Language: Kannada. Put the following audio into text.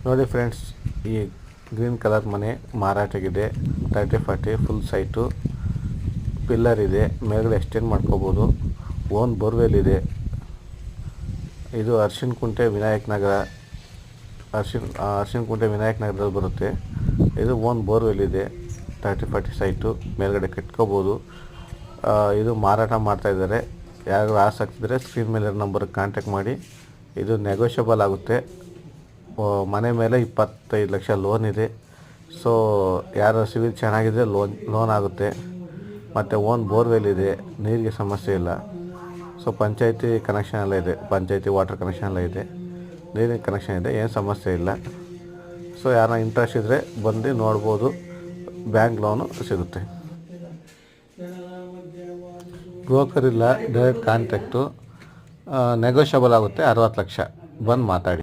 ನೋಡಿ ಫ್ರೆಂಡ್ಸ್, ಈ ಗ್ರೀನ್ ಕಲರ್ ಮನೆ ಮಾರಾಟಗಿದೆ. 30-40 ಫುಲ್ ಸೈಟು, ಪಿಲ್ಲರ್ ಇದೆ, ಮೇಲ್ಗಡೆ ಎಕ್ಸ್ಟೆಂಡ್ ಮಾಡ್ಕೋಬೋದು. ಓನ್ ಬೋರ್ವೆಲ್ ಇದೆ. ಇದು ಅರ್ಶಿಣಕುಂಟೆ ವಿನಾಯಕ್ ನಗರ, ಅರ್ಶಿಣಕುಂಟೆ ವಿನಾಯಕ್ ನಗರದಲ್ಲಿ ಬರುತ್ತೆ. ಇದು ಓನ್ ಬೋರ್ವೆಲ್ ಇದೆ. 30-40 ಸೈಟು, ಮೇಲ್ಗಡೆ ಕಟ್ಕೋಬೋದು. ಇದು ಮಾರಾಟ ಮಾಡ್ತಾಯಿದ್ದಾರೆ. ಯಾರು ಆಸಕ್ತಿ ಇದ್ದರೆ ಸ್ಕ್ರೀನ್ ಮೇಲೆ ನಂಬರ್ಗೆ ಕಾಂಟ್ಯಾಕ್ಟ್ ಮಾಡಿ. ಇದು ನೆಗೋಷಿಯಬಲ್ ಆಗುತ್ತೆ. ಮನೆ ಮೇಲೆ 25 ಲಕ್ಷ ಲೋನ್ ಇದೆ. ಸೊ ಯಾರು ಸಿವಿಲ್ ಚೆನ್ನಾಗಿದ್ದರೆ ಲೋನ್ ಆಗುತ್ತೆ. ಮತ್ತು ಓನ್ ಬೋರ್ವೆಲ್ ಇದೆ, ನೀರಿಗೆ ಸಮಸ್ಯೆ ಇಲ್ಲ. ಸೊ ಪಂಚಾಯತಿ ಕನೆಕ್ಷನ್ ಎಲ್ಲ ಇದೆ, ಪಂಚಾಯತಿ ವಾಟರ್ ಕನೆಕ್ಷನ್ ಎಲ್ಲ ಇದೆ, ನೀರಿನ ಕನೆಕ್ಷನ್ ಇದೆ, ಏನು ಸಮಸ್ಯೆ ಇಲ್ಲ. ಸೊ ಯಾರನ್ನ ಇಂಟ್ರೆಸ್ಟ್ ಇದ್ದರೆ ಬಂದು ನೋಡ್ಬೋದು. ಬ್ಯಾಂಕ್ ಲೋನು ಸಿಗುತ್ತೆ. ಬ್ರೋಕರ್ ಇಲ್ಲ, ಡೈರೆಕ್ಟ್ ಕಾಂಟ್ಯಾಕ್ಟು. ನೆಗೋಷಿಯಬಲ್ ಆಗುತ್ತೆ. 60 ಲಕ್ಷ ಬಂದು ಮಾತಾಡಿ.